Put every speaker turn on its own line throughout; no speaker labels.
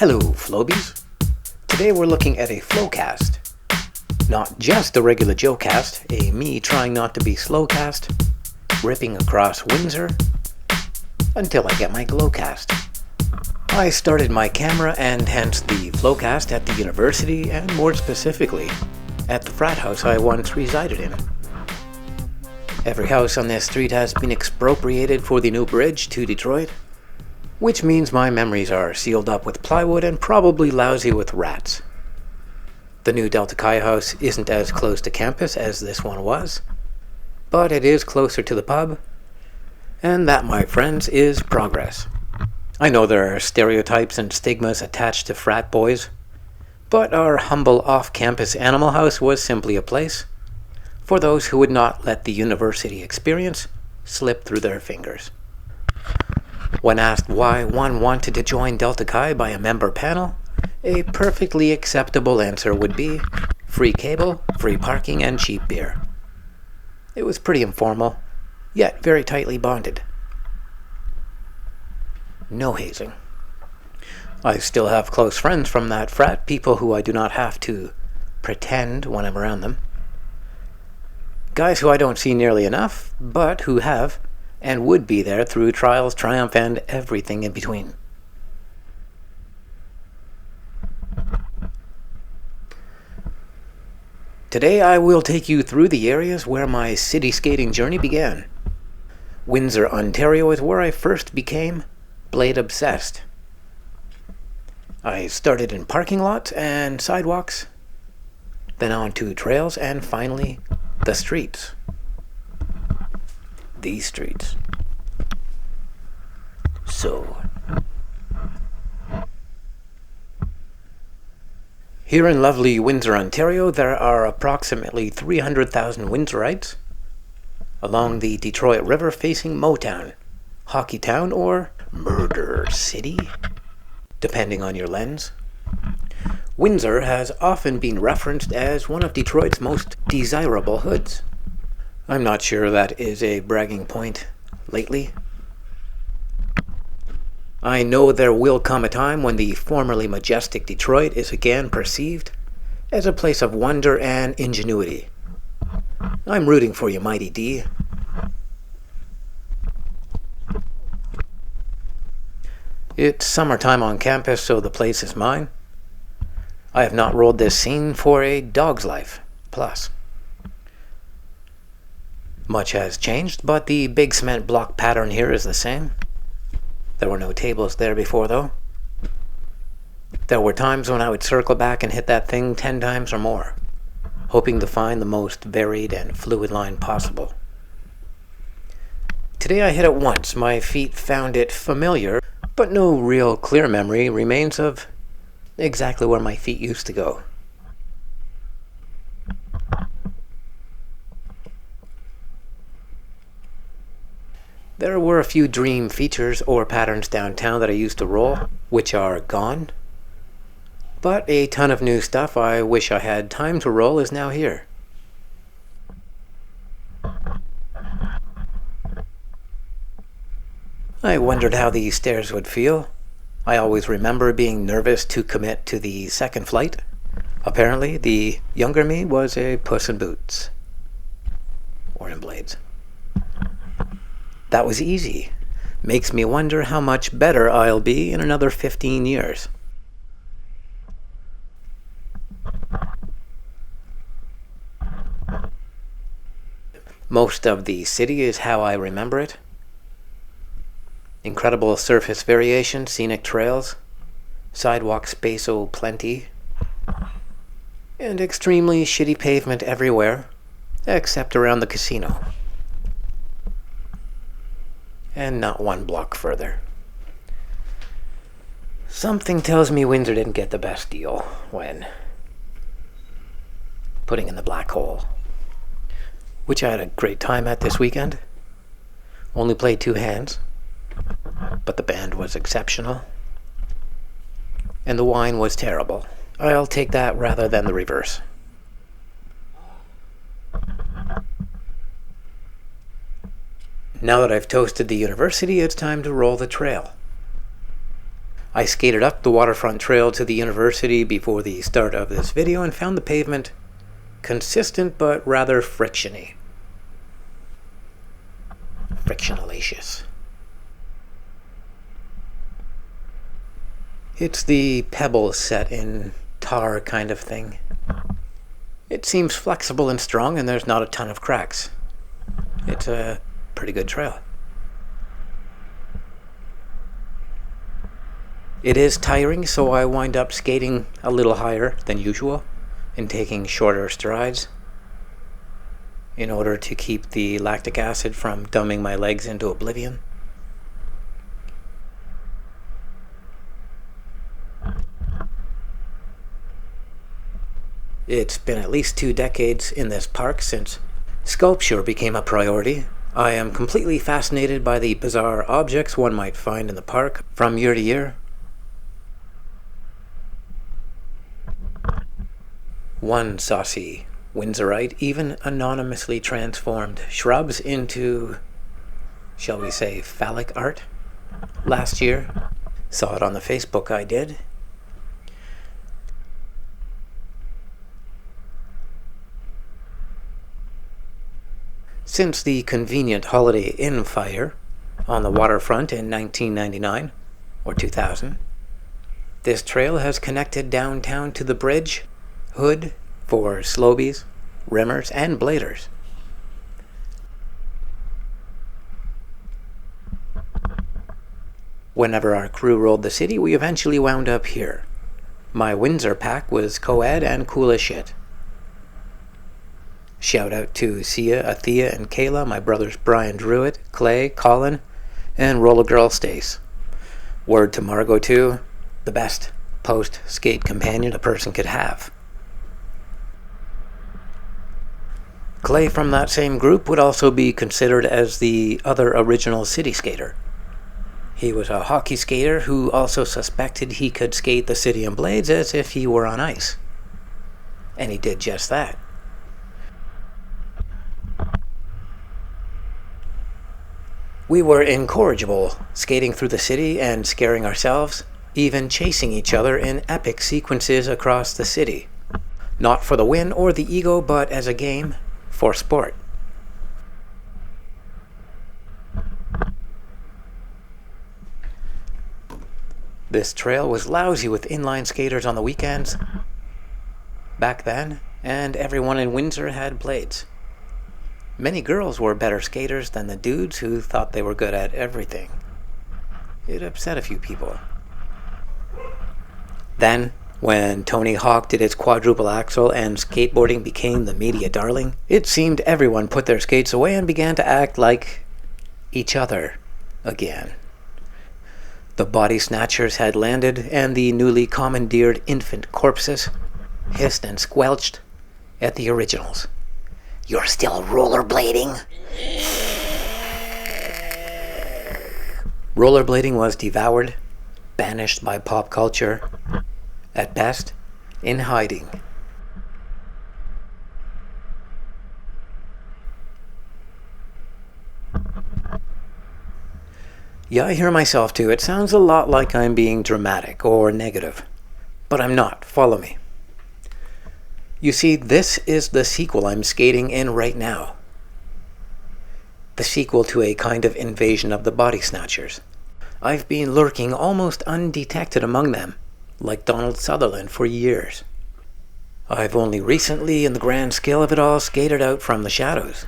Hello, Flobies. Today we're looking at a FlowCast. Not just a regular Joe cast, a me trying not to be slow cast, ripping across Windsor until I get my GlowCast. I started my camera and hence the FlowCast at the university, and more specifically, at the frat house I once resided in. Every house on this street has been expropriated for the new bridge to Detroit, which means my memories are sealed up with plywood and probably lousy with rats. The new Delta Chi house isn't as close to campus as this one was, but it is closer to the pub, and that, my friends, is progress. I know there are stereotypes and stigmas attached to frat boys, but our humble off-campus animal house was simply a place for those who would not let the university experience slip through their fingers. When asked why one wanted to join Delta Chi by a member panel, a perfectly acceptable answer would be free cable, free parking, and cheap beer. It was pretty informal, yet very tightly bonded. No hazing. I still have close friends from that frat, people who I do not have to pretend when I'm around them. Guys who I don't see nearly enough, but who have and would be there through trials, triumph, and everything in between. Today I will take you through the areas where my city skating journey began. Windsor, Ontario is where I first became blade obsessed. I started in parking lots and sidewalks, then on to trails, and finally the streets. These streets. So, here in lovely Windsor, Ontario, there are approximately 300,000 Windsorites along the Detroit River facing Motown, Hockey Town, or Murder City, depending on your lens. Windsor has often been referenced as one of Detroit's most desirable hoods. I'm not sure that is a bragging point lately. I know there will come a time when the formerly majestic Detroit is again perceived as a place of wonder and ingenuity. I'm rooting for you, Mighty D. It's summertime on campus, so the place is mine. I have not rolled this scene for a dog's life plus. Much has changed, but the big cement block pattern here is the same. There were no tables there before, though. There were times when I would circle back and hit that thing 10 times or more, hoping to find the most varied and fluid line possible. Today I hit it once. My feet found it familiar, but no real clear memory remains of exactly where my feet used to go. There were a few dream features or patterns downtown that I used to roll, which are gone. But a ton of new stuff I wish I had time to roll is now here. I wondered how these stairs would feel. I always remember being nervous to commit to the second flight. Apparently, the younger me was a puss in boots. Or in blades. That was easy. Makes me wonder how much better I'll be in another 15 years. Most of the city is how I remember it. Incredible surface variation, scenic trails, sidewalk space plenty, and extremely shitty pavement everywhere, except around the casino. And not one block further. Something tells me Windsor didn't get the best deal when putting in the black hole, which I had a great time at this weekend. Only played 2 hands, but the band was exceptional, and the wine was terrible. I'll take that rather than the reverse. Now that I've toasted the university, it's time to roll the trail. I skated up the waterfront trail to the university before the start of this video and found the pavement consistent but rather frictiony. Frictionalicious. It's the pebbles set in tar kind of thing. It seems flexible and strong, and there's not a ton of cracks. It's a pretty good trail. It is tiring, so I wind up skating a little higher than usual and taking shorter strides in order to keep the lactic acid from dumbing my legs into oblivion. It's been at least 2 decades in this park since sculpture became a priority. I am completely fascinated by the bizarre objects one might find in the park from year to year. One saucy Windsorite even anonymously transformed shrubs into, shall we say, phallic art last year. Saw it on the Facebook I did. Since the convenient Holiday Inn fire on the waterfront in 1999 or 2000, this trail has connected downtown to the bridge, hood for slobies, rimmers, and bladers. Whenever our crew rolled the city, we eventually wound up here. My Windsor pack was co-ed and cool as shit. Shout out to Sia, Athea, and Kayla, my brothers Brian Druitt, Clay, Colin, and Roller Girl Stace. Word to Margot too, the best post-skate companion a person could have. Clay from that same group would also be considered as the other original city skater. He was a hockey skater who also suspected he could skate the city in blades as if he were on ice. And he did just that. We were incorrigible, skating through the city and scaring ourselves, even chasing each other in epic sequences across the city. Not for the win or the ego, but as a game, for sport. This trail was lousy with inline skaters on the weekends back then, and everyone in Windsor had blades. Many girls were better skaters than the dudes who thought they were good at everything. It upset a few people. Then, when Tony Hawk did its quadruple axel and skateboarding became the media darling, it seemed everyone put their skates away and began to act like each other again. The body snatchers had landed, and the newly commandeered infant corpses hissed and squelched at the originals. You're still rollerblading? Rollerblading was devoured, banished by pop culture, at best, in hiding. Yeah, I hear myself too. It sounds a lot like I'm being dramatic or negative, but I'm not. Follow me. You see, this is the sequel I'm skating in right now. The sequel to a kind of invasion of the body snatchers. I've been lurking almost undetected among them, like Donald Sutherland, for years. I've only recently, in the grand scale of it all, skated out from the shadows.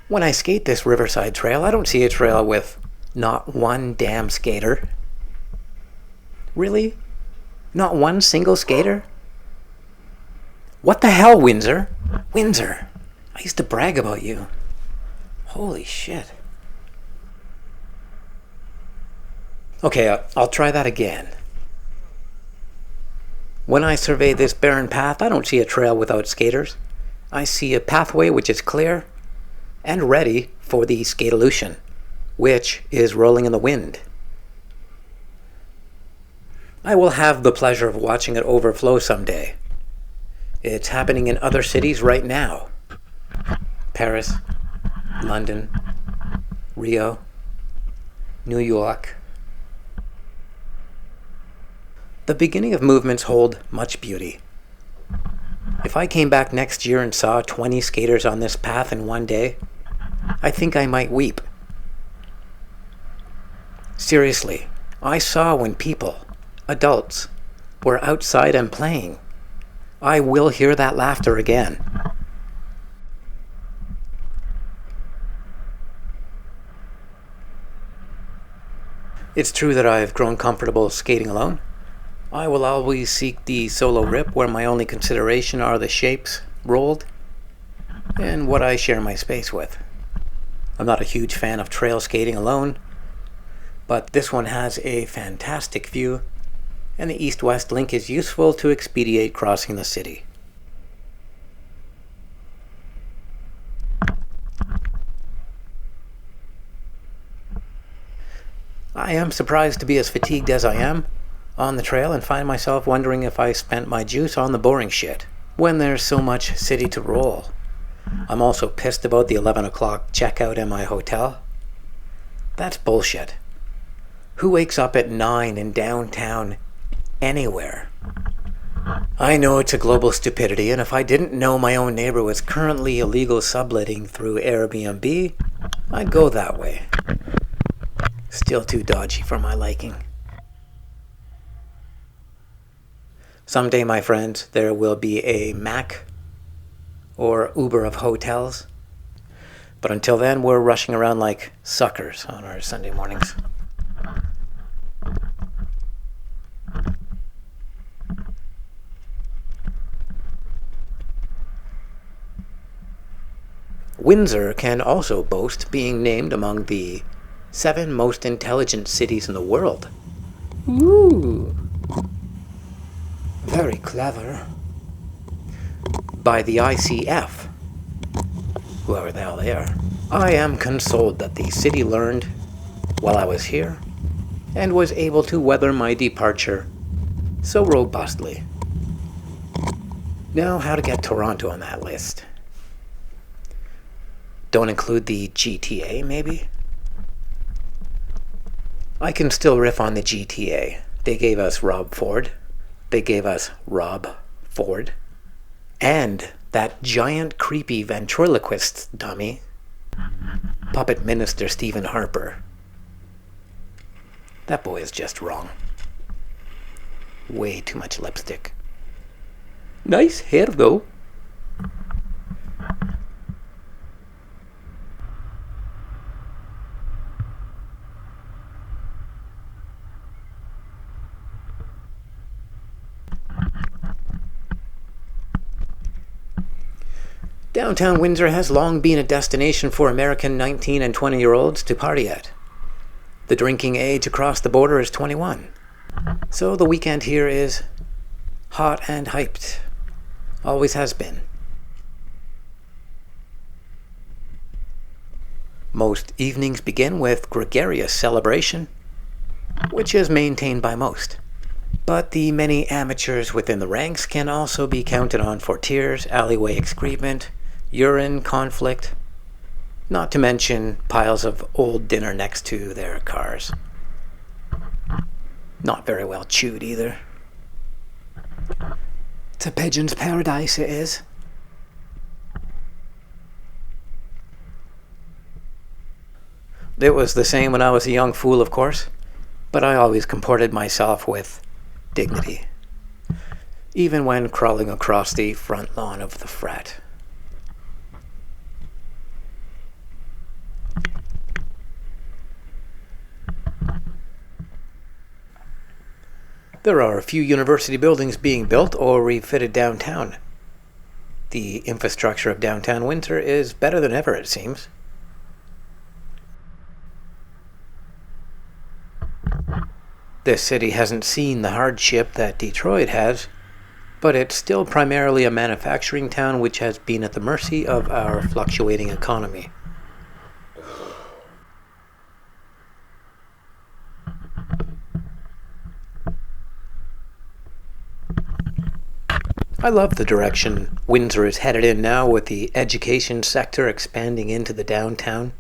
When I skate this Riverside Trail, I don't see a trail with not one damn skater. Really? Not one single skater? What the hell, Windsor? Windsor! I used to brag about you. Holy shit. Okay, I'll try that again. When I survey this barren path, I don't see a trail without skaters. I see a pathway which is clear and ready for the Skate-olution, which is rolling in the wind. I will have the pleasure of watching it overflow someday. It's happening in other cities right now. Paris, London, Rio, New York. The beginning of movements hold much beauty. If I came back next year and saw 20 skaters on this path in one day, I think I might weep. Seriously, I saw when people, adults, were outside and playing. I will hear that laughter again. It's true that I've grown comfortable skating alone. I will always seek the solo rip where my only consideration are the shapes rolled and what I share my space with. I'm not a huge fan of trail skating alone, but this one has a fantastic view, and the east-west link is useful to expedite crossing the city. I am surprised to be as fatigued as I am on the trail and find myself wondering if I spent my juice on the boring shit when there's so much city to roll. I'm also pissed about the 11 o'clock checkout in my hotel. That's bullshit. Who wakes up at 9 in downtown anywhere? I know it's a global stupidity, and if I didn't know my own neighbor was currently illegal subletting through Airbnb, I'd go that way. Still too dodgy for my liking. Someday, my friends, there will be a Mac or Uber of hotels. But until then, we're rushing around like suckers on our Sunday mornings. Windsor can also boast being named among the 7 most intelligent cities in the world. Ooh. Very clever. By the ICF. Whoever the hell they are. I am consoled that the city learned while I was here and was able to weather my departure so robustly. Now, how to get Toronto on that list? Don't include the GTA, maybe? I can still riff on the GTA. They gave us Rob Ford. They gave us Rob Ford. And that giant creepy ventriloquist dummy, Puppet Minister Stephen Harper. That boy is just wrong. Way too much lipstick. Nice hair, though. Downtown Windsor has long been a destination for American 19 and 20-year-olds to party at. The drinking age across the border is 21. So the weekend here is hot and hyped. Always has been. Most evenings begin with gregarious celebration, which is maintained by most. But the many amateurs within the ranks can also be counted on for tears, alleyway excrement, urine conflict, not to mention piles of old dinner next to their cars. Not very well chewed either. It's a pigeon's paradise, it is. It was the same when I was a young fool, of course, but I always comported myself with dignity, even when crawling across the front lawn of the frat. There are a few university buildings being built or refitted downtown. The infrastructure of downtown Windsor is better than ever, it seems. This city hasn't seen the hardship that Detroit has, but it's still primarily a manufacturing town which has been at the mercy of our fluctuating economy. I love the direction Windsor is headed in now, with the education sector expanding into the downtown.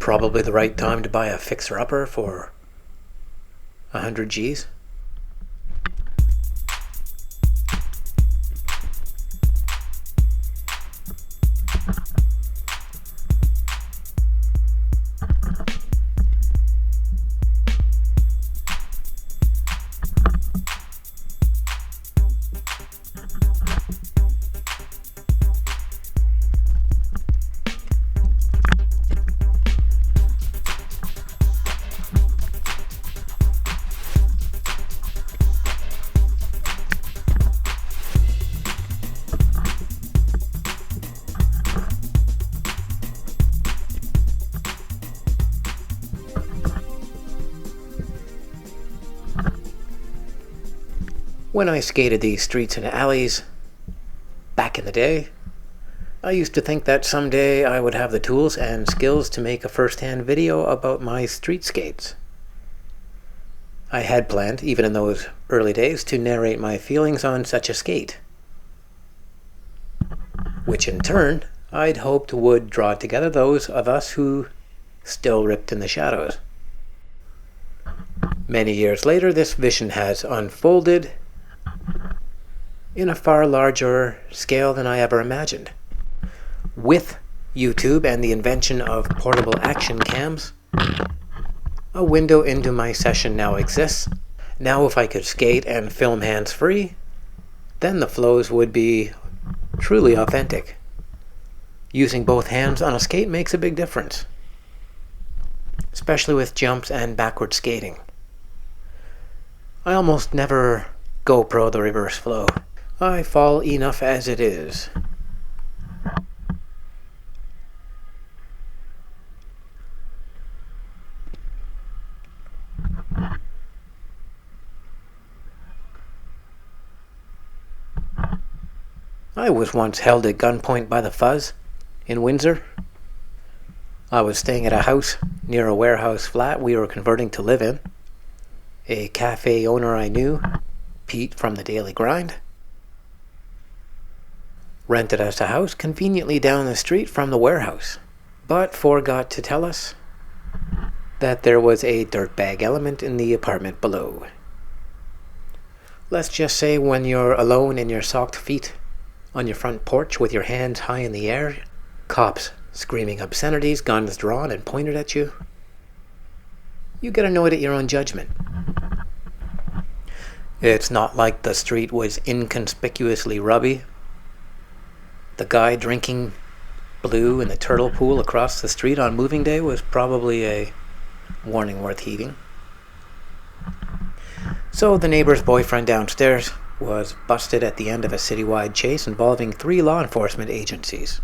Probably the right time to buy a fixer-upper for 100 G's. When I skated these streets and alleys back in the day, I used to think that someday I would have the tools and skills to make a first-hand video about my street skates. I had planned, even in those early days, to narrate my feelings on such a skate, which in turn I'd hoped would draw together those of us who still ripped in the shadows. Many years later, this vision has unfolded in a far larger scale than I ever imagined. With YouTube and the invention of portable action cams, a window into my session now exists. Now if I could skate and film hands-free, then the flows would be truly authentic. Using both hands on a skate makes a big difference, especially with jumps and backward skating. I almost never GoPro the reverse flow. I fall enough as it is. I was once held at gunpoint by the Fuzz in Windsor. I was staying at a house near a warehouse flat we were converting to live in. A cafe owner I knew, Pete from the Daily Grind, rented us a house conveniently down the street from the warehouse, but forgot to tell us that there was a dirtbag element in the apartment below. Let's just say when you're alone in your socked feet on your front porch with your hands high in the air, cops screaming obscenities, guns drawn and pointed at you, you get annoyed at your own judgment. It's not like the street was inconspicuously rubby. The guy drinking blue in the turtle pool across the street on moving day was probably a warning worth heeding. So the neighbor's boyfriend downstairs was busted at the end of a citywide chase involving 3 law enforcement agencies.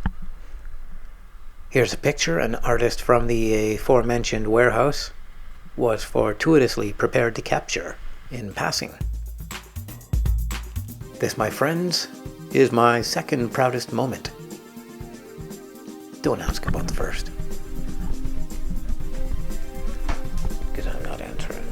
Here's a picture an artist from the aforementioned warehouse was fortuitously prepared to capture in passing. This, my friends, is my second proudest moment. Don't ask about the first, because I'm not answering.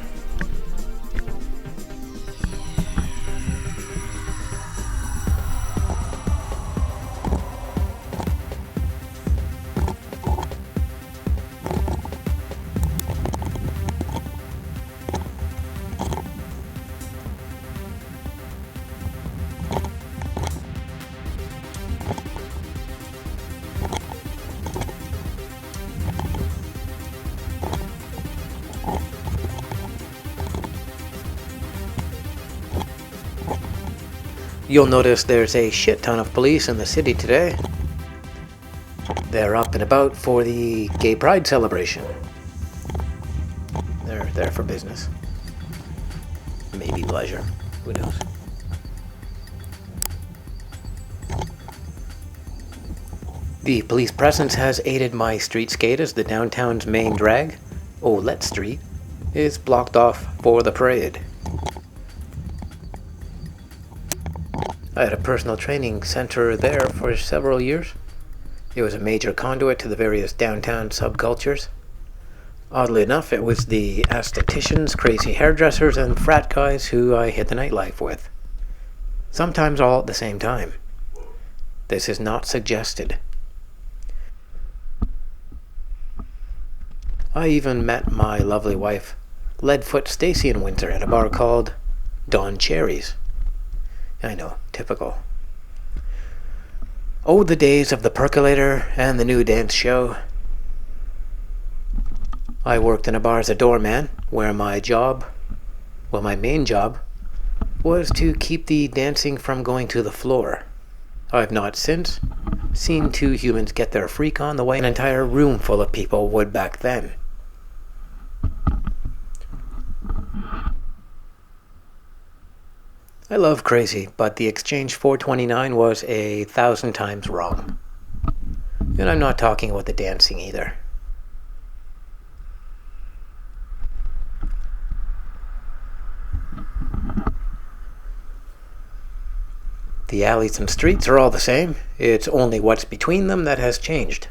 You'll notice there's a shit ton of police in the city today. They're up and about for the Gay Pride celebration. They're there for business. Maybe pleasure. Who knows? The police presence has aided my street skate as the downtown's main drag, Olette Street, is blocked off for the parade. I had a personal training center there for several years. It was a major conduit to the various downtown subcultures. Oddly enough, it was the estheticians, crazy hairdressers, and frat guys who I hit the nightlife with. Sometimes all at the same time. This is not suggested. I even met my lovely wife, Leadfoot Stacy, in Windsor at a bar called Don Cherry's. I know, typical. Oh, the days of the percolator and the new dance show. I worked in a bar as a doorman, where my main job, was to keep the dancing from going to the floor. I've not since seen two humans get their freak on the way an entire room full of people would back then. I love crazy, but the Exchange 429 was 1,000 times wrong. And I'm not talking about the dancing either. The alleys and streets are all the same. It's only what's between them that has changed.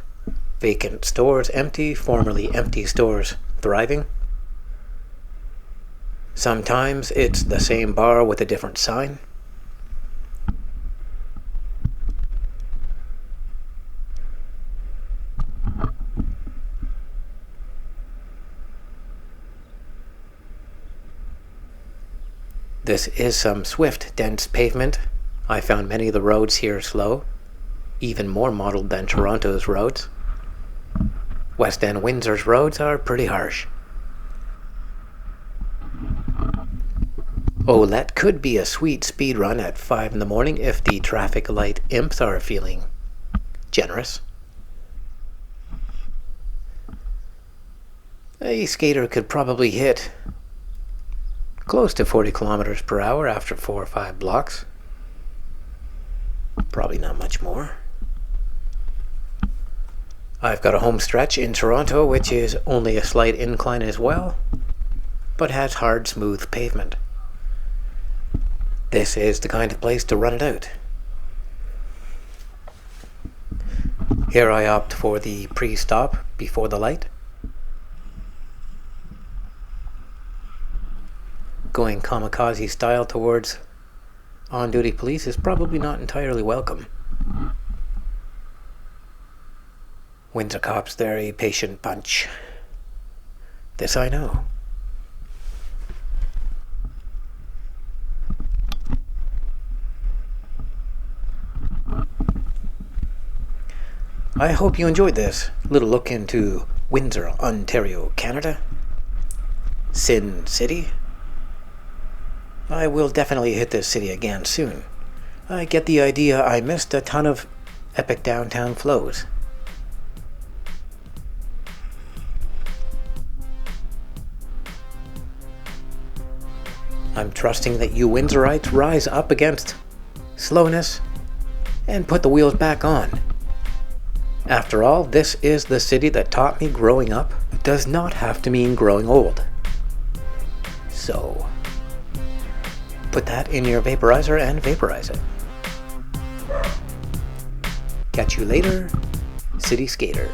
Vacant stores empty, formerly empty stores thriving. Sometimes it's the same bar with a different sign. This is some swift, dense pavement. I found many of the roads here slow, even more modeled than Toronto's roads. West End Windsor's roads are pretty harsh. Olette could be a sweet speed run at 5 in the morning if the traffic light imps are feeling generous. A skater could probably hit close to 40 kilometers per hour after 4 or 5 blocks. Probably not much more. I've got a home stretch in Toronto, which is only a slight incline as well, but has hard, smooth pavement. This is the kind of place to run it out. Here I opt for the pre-stop before the light. Going kamikaze style towards on-duty police is probably not entirely welcome. Windsor cops, they're a patient bunch. This I know. I hope you enjoyed this little look into Windsor, Ontario, Canada. Sin City. I will definitely hit this city again soon. I get the idea I missed a ton of epic downtown flows. I'm trusting that you Windsorites rise up against slowness and put the wheels back on. After all, this is the city that taught me growing up does not have to mean growing old. So, put that in your vaporizer and vaporize it. Catch you later, City Skater.